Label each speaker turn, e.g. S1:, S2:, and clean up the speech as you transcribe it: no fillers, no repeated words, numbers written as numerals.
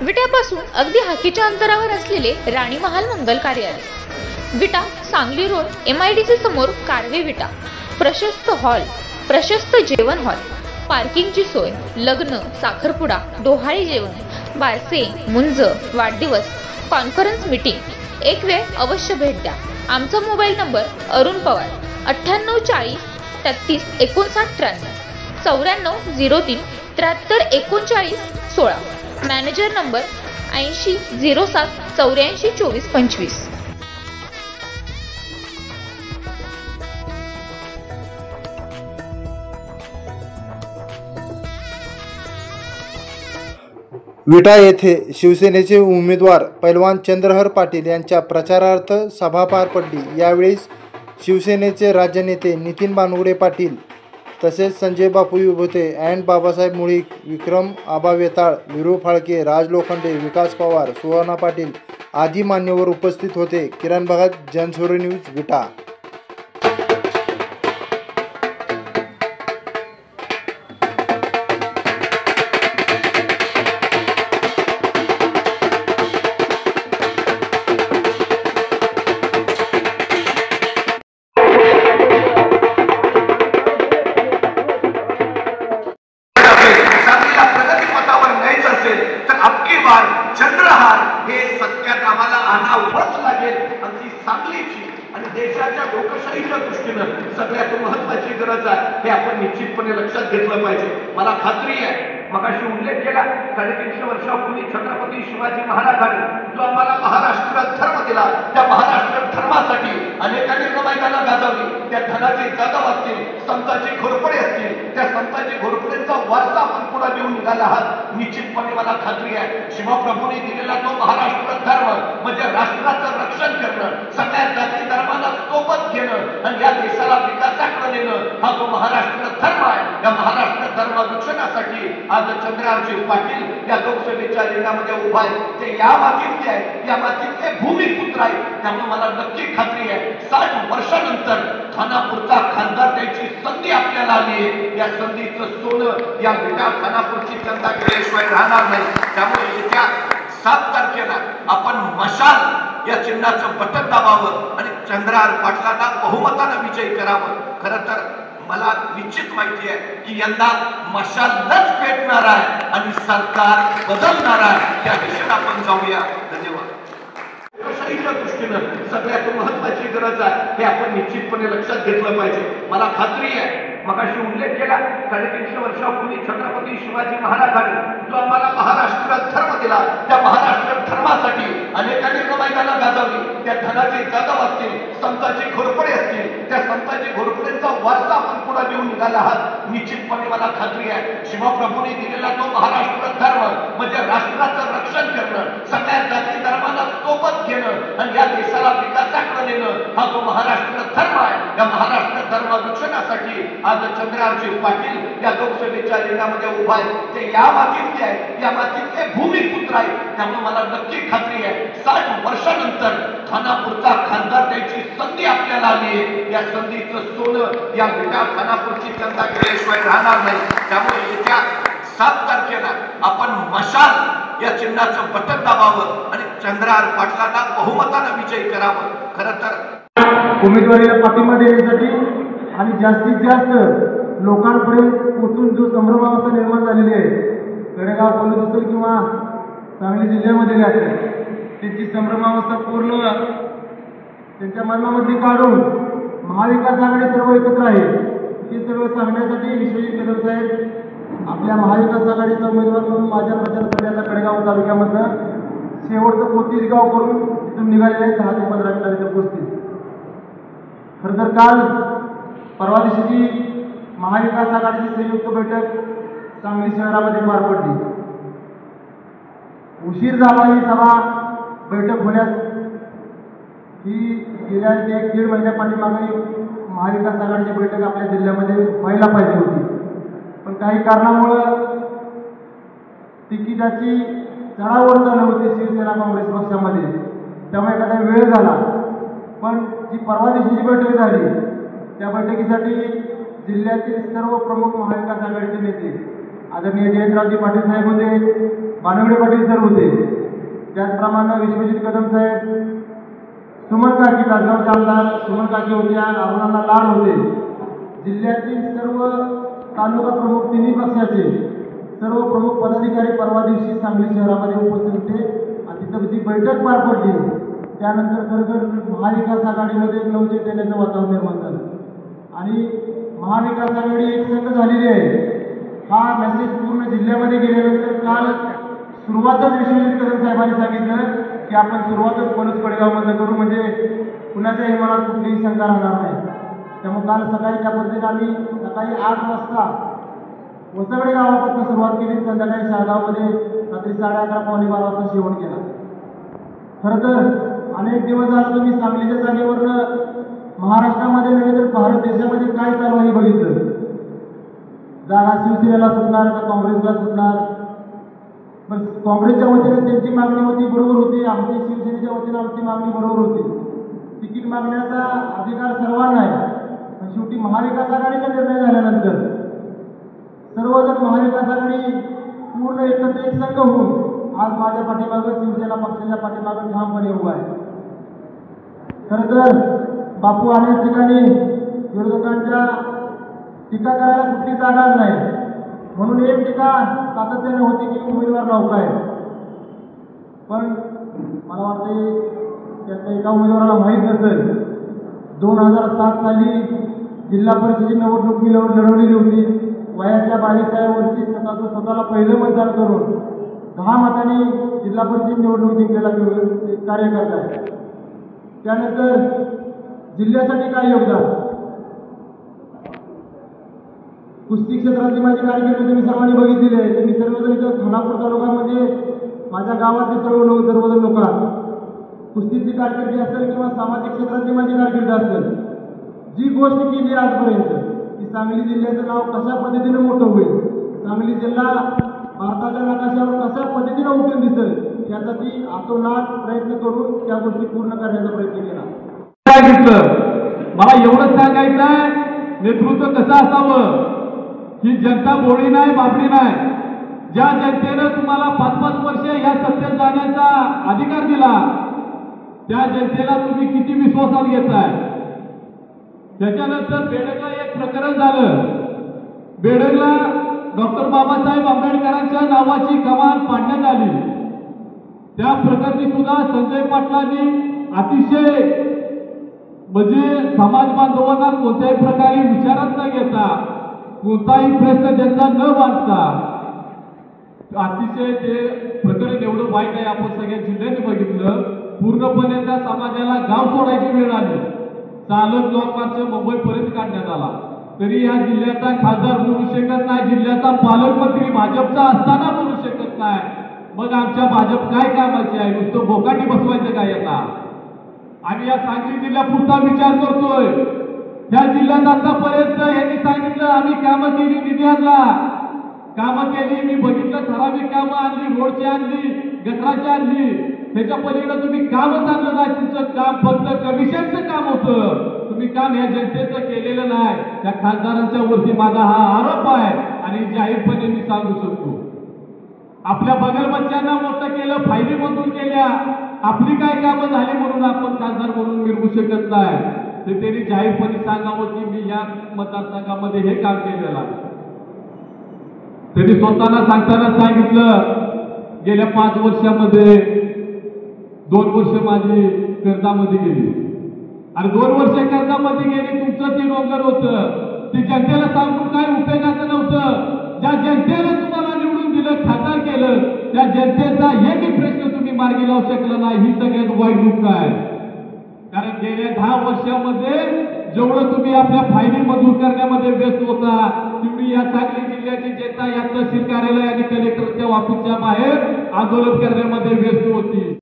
S1: विट्यापासून अगदी हाकेच्या अंतरावर असलेले राणी महाल मंगल कार्यालय, विटा सांगली रोड, MIDC समोर कारवे विटा. प्रशस्त हॉल, प्रशस्त जेवण हॉल, पार्किंगची सोय, लग्न, साखरपुडा, डोहाळे जेवण, बारसे, मुंज, वाढदिवस, कॉन्फरन्स मीटिंग. एक वेळ अवश्य भेट द्या. आमचा mobile number Arun Pawar 9840 33 59 93 94 03 73 39 16. Manager number 80 07 84 24 25.
S2: विटा येथे शिवसेनेचे उमेदवार पैलवान चंद्रहर पाटील यांच्या प्रचारार्थ सभा पार पडली. यावेळी शिवसेनेचे राज्य नेते नितीन बानगुडे पाटील तसेच संजय बापू विभूते अँड बाबासाहेब मुळीक, विक्रम आबा वेताळ, विरू फाळके, राज लोखंडे, विकास पवार, सुवर्णा पाटील आदी मान्यवर उपस्थित होते. किरण भगत, जनसुरी न्यूज, विटा.
S3: चंद्रहार हे सत्यात आम्हाला आणावंच लागेल. आमची सांगलीची आणि देशाच्या लोकशाहीच्या दृष्टीनं सगळ्यात महत्त्वाची गरज आहे हे आपण निश्चितपणे लक्षात घेतलं पाहिजे. मला खात्री आहे, मगाशी उल्लेख केला, 350 वर्षापूर्वी छत्रपती शिवाजी महाराजांनी जो आम्हाला महाराष्ट्र धर्म दिला, त्या महाराष्ट्र धर्मासाठी अनेकांनी मैदानं गाजवली. त्या धनाचे जाधव असतील, संतांचे घोरपडे असतील, त्या संतांचे घोरपडेंचा वारसा आपण पुढे घेऊन निघाला आहात. निश्चितपणे मला खात्री आहे, शिवप्रभूंनी दिलेला तो महाराष्ट्र धर्म म्हणजे राष्ट्राचं रक्षण करणं, सगळ्या जाती धर्माला सोबत घेणं आणि या देशाला विकासाकडे नेणं हा जो महाराष्ट्र धर्म आहे. या महाराष्ट्र धर्म रक्षणासाठी आज चंद्रहारजी पाटील या लोकसभेच्या रिंगणामध्ये उभा आहे. ते या मातीतले आहे, या मातीतले भूमिपुत्र आहे. त्यामुळे मला नक्की खात्री आहे, 60 वर्षानंतर खानापूरचा खासदार द्यायची संधी आपल्याला आली आहे. या संधीचं सोनं या विटा खानापूरची जनता केल्याशिवाय राहणार नाही. त्यामुळे येत्या 7 तारखेला आपण मशाल या चिन्हाचं बटन दाबावं आणि चंद्रहार पाटलांना बहुमतानं विजयी करावं. खरं तर मला निश्चित माहिती आहे की यंदा मशालच पेटणार आहे आणि सरकार बदलणार आहे. त्या दिशेने आपण जाऊया. धन्यवाद. लोकशाहीच्या दृष्टीनं सगळ्यात महत्त्वाची गरज आहे हे आपण निश्चितपणे लक्षात घेतलं पाहिजे. मला खात्री आहे, मगाशी उल्लेख केला, 350 वर्षापूर्वी छत्रपती शिवाजी महाराजांनी जो आम्हाला महाराष्ट्र धर्म दिला, त्या महाराष्ट्र धर्मासाठी अनेकांनी मैदानं गाजवली. त्या धनाचे जाधव असतील, संतांचे घोरपडे असतील, त्या संतांचे घोरपडेंचा वारसा आपण पुढे घेऊन निघाला आहात. निश्चितपणे मला खात्री आहे, शिवप्रभूंनी दिलेला तो महाराष्ट्र धर्म म्हणजे राष्ट्राचं रक्षण करणं, सगळ्या जाती धर्माला सोबत घेणं आणि या देशाला विकासाकडे नेणं हा जो महाराष्ट्र धर्म आहे. या महाराष्ट्र धर्म रक्षणासाठी आज चंद्रहारजी पाटील या लोकसभेच्या रिंगणामध्ये उभा आहे. ते या मातीतले आहे, या मातीतले भूमिपुत्र आहे. त्यामुळे मला नक्की खात्री आहे, 60 वर्षानंतर खानापूरचा खासदार द्यायची संधी आपल्याला आली आहे. या संधीचं सोनं या विटा खानापूरची जनता केल्याशिवाय राहणार नाही. त्यामुळे येत्या 7 तारखेला आपण मशाल या चिन्हाचं बटन दाबावं आणि चंद्रहार पाटलांना बहुमतानं विजयी करावं. खरं तर
S4: उमेदवारीला पाठिंबा देण्यासाठी आणि जास्तीत जास्त लोकांपर्यंत पोहोचून जो संभ्रमावस्था निर्माण झालेली आहे, कडेगाव पोलीस असेल किंवा सांगली जिल्ह्यामध्ये असेल, त्यांची संभ्रमावस्था पूर्ण त्यांच्या मनामध्ये काढून महाविकास आघाडी सर्व एकत्र आहे हे सगळं सांगण्यासाठी विश्वजित कदम साहेब आपल्या महाविकास आघाडीचा उमेदवार म्हणून माझ्या प्रचारासाठी आता कडेगाव तालुक्यामधनं शेवटचं 35 गाव करून तिथून निघालेले आहेत. 10 ते 15 मिनिटात इथे पोहोचतील. खरं तर काल परवा दिवशीची महाविकास आघाडीची संयुक्त बैठक सांगली शहरामध्ये पार पडली. उशीर झाला ही सभा बैठक होण्यास. ही गेल्या 1-1.5 महिन्यापाठीमागे महाविकास आघाडीची बैठक आपल्या जिल्ह्यामध्ये व्हायला पाहिजे होती, पण काही कारणामुळं तिकिटाची चढाओढ झाली होती शिवसेना काँग्रेस पक्षामध्ये, त्यामुळे एखादा वेळ झाला. पण जी परवा दिवशीची बैठक झाली त्या बैठकीसाठी जिल्ह्यातील सर्व प्रमुख महाविकास आघाडीचे नेते आदरणीय जयंतरावजी पाटील साहेब होते, बानवडे पाटील सर होते, त्याचप्रमाणे विश्वजित कदम साहेब, सुमन काकी तासगावचे आमदार सुमन काकी होत्या, अरुणांना लाड होते. जिल्ह्यातील सर्व तालुका प्रमुख तिन्ही पक्षाचे सर्व प्रमुख पदाधिकारी परवा दिवशी सांगली शहरामध्ये उपस्थित होते आणि तिथं जी बैठक पार पडली त्यानंतर खरंतर महाविकास आघाडीमध्ये एक नवचैतन्याचं वातावरण निर्माण झालं आणि महाविकास आघाडी एक संघ झालेली आहे. हा मेसेज पूर्ण जिल्ह्यामध्ये गेल्यानंतर काल सुरुवातच विश्वजित कदम साहेबांनी सांगितलं की आपण सुरुवातच पणस पडगावमध्ये करू, म्हणजे कुणाच्याही मनात कुठलीही शंका राहणार नाही. त्यामुळे काल सकाळी त्या पद्धतीने आम्ही सकाळी 8 वाजता वसगडे गावापासून सुरुवात केली, संध्याकाळी शाळगावमध्ये रात्री 11:30 पावणे 12 वाजता शेवट केला. खरं तर अनेक दिवस झाले तुम्ही सांगलीच्या जागेवरनं महाराष्ट्रामध्ये नव्हे तर भारत देशामध्ये काय चालू आहे बघितलं. जागा शिवसेनेला सुटणार का काँग्रेसला सुटणार. बस काँग्रेसच्या वतीने त्यांची मागणी होती, बरोबर होती, आमची शिवसेनेच्या वतीने आमची मागणी बरोबर होती. तिकीट मागण्याचा अधिकार सर्वांना आहे, पण शेवटी महाविकास आघाडीचा निर्णय झाल्यानंतर सर्वजण महाविकास आघाडी पूर्ण एकत्र एक संघ होऊन आज माझ्या पाठीमागं शिवसेना पक्षाच्या पाठीमागं ठामपणे उभा आहे. खरं तर बापू अनेक ठिकाणी विरोधकांच्या टीका करायला कुठली जागा नाही, म्हणून एक टीका सातत्याने होती की उमेदवार नौका आहे. पण मला वाटते त्यातल्या एका उमेदवाराला माहीत नसेल, 2007 साली जिल्हा परिषदेची निवडणूक मी लढवलेली होती. वयाच्या 22व्या वर्षी स्वतःला पहिलं मतदान करून 10 मतांनी जिल्हा परिषद निवडणूक जिंकलेला कार्यकर्ता आहे. त्यानंतर जिल्ह्यासाठी काय योगदान, कुस्ती क्षेत्रातली माझी कारकीर्द तुम्ही सर्वांनी बघितलेली आहे. तुम्ही सर्वजण इथं खानापूर तालुका म्हणजे माझ्या गावातले सर्वजण लोक कुस्तीची कारकिर्दी असेल किंवा सामाजिक क्षेत्रातली माझी कारकीर्द असेल, जी गोष्ट केली आजपर्यंत की सांगली जिल्ह्याचं नाव कशा पद्धतीने मोठं होईल, सांगली जिल्हा भारताच्या नकाशावर कशा पद्धतीने उठून दिसेल यासाठी आतोनात प्रयत्न करून त्या गोष्टी पूर्ण करण्याचा प्रयत्न केला.
S5: मला एवढंच सांगायचं आहे, नेतृत्व कसं असावं. ही जनता बोळी नाही, बाबडी नाही. ज्या जनतेनं तुम्हाला 5-5 वर्ष या सत्तेत जाण्याचा अधिकार दिला त्या जनतेला तुम्ही किती विश्वासात घेताय. त्याच्यानंतर बेडगला एक प्रकरण झालं. बेडगला डॉक्टर बाबासाहेब आंबेडकरांच्या नावाची कमान पाडण्यात आली. त्या प्रकरणी सुद्धा संजय पाटलांनी अतिशय म्हणजे समाज बांधवांना कोणत्याही प्रकारे विचारात न घेता, कोणताही प्रश्न त्यांचा न मांडता अतिशय ते प्रकरण एवढं वाईट आहे. आपण सगळ्या जिल्ह्याने बघितलं. पूर्णपणे त्या समाजाला गाव सोडायची वेळ आली. चालक लॉक मार्च मुंबईपर्यंत काढण्यात आला. तरी या जिल्ह्याचा खासदार बोलू शकत नाही, जिल्ह्याचा पालकमंत्री भाजपचा असताना बोलू शकत नाही. मग आमच्या भाजप काय कामाची आहे, नुसतं बोकाटी बसवायचं काय यांना. आम्ही या सांगली जिल्ह्यापुरता विचार करतोय. ह्या जिल्ह्यात आतापर्यंत यांनी सांगितलं आम्ही कामं केली, निधी आणला, कामं केली. मी बघितलं ठराविक कामं आणली, रोडची आणली, गटराची आणली. त्याच्या पलीकडे तुम्ही कामच आणलं नाही. तुमचं काम फक्त कमिशनचं काम होतं. तुम्ही काम या जनतेचं केलेलं नाही. त्या खासदारांच्या वरती माझा हा आरोप आहे आणि जाहीरपणे मी सांगू शकतो. आपल्या बगल बच्च्यांना मोठं केलं, फायदे मंजूर केल्या, आपली काय कामं झाली म्हणून आपण खासदार म्हणून मिळवू शकत नाही. ते त्यांनी जाहीरपणे सांगावं की मी या मतदारसंघामध्ये हे काम केलेलं आहे. त्यांनी स्वतःला सांगताना सांगितलं गेल्या 5 वर्षामध्ये 2 वर्ष माझी कर्जामध्ये गेली आणि 2 वर्ष कर्जामध्ये गेली. तुमचं ते डोंगर होतं, ते जनतेला सांगून काय उपयोगाचं नव्हतं. ज्या जनतेनं तुम्हाला निवडून दिलं, खासदार केलं, त्या जनतेचा एकही प्रश्न तुम्ही मार्गी लावू शकला नाही. ही सगळ्यात वाईट दुःख आहे. कारण गेल्या 10 वर्षामध्ये जेवढं तुम्ही आपल्या फायदे मंजूर करण्यामध्ये व्यस्त होता, तुम्ही या सांगली जिल्ह्याची जनता या तहसील कार्यालय आणि कलेक्टरच्या ऑफिसच्या बाहेर आंदोलन करण्यामध्ये व्यस्त होती.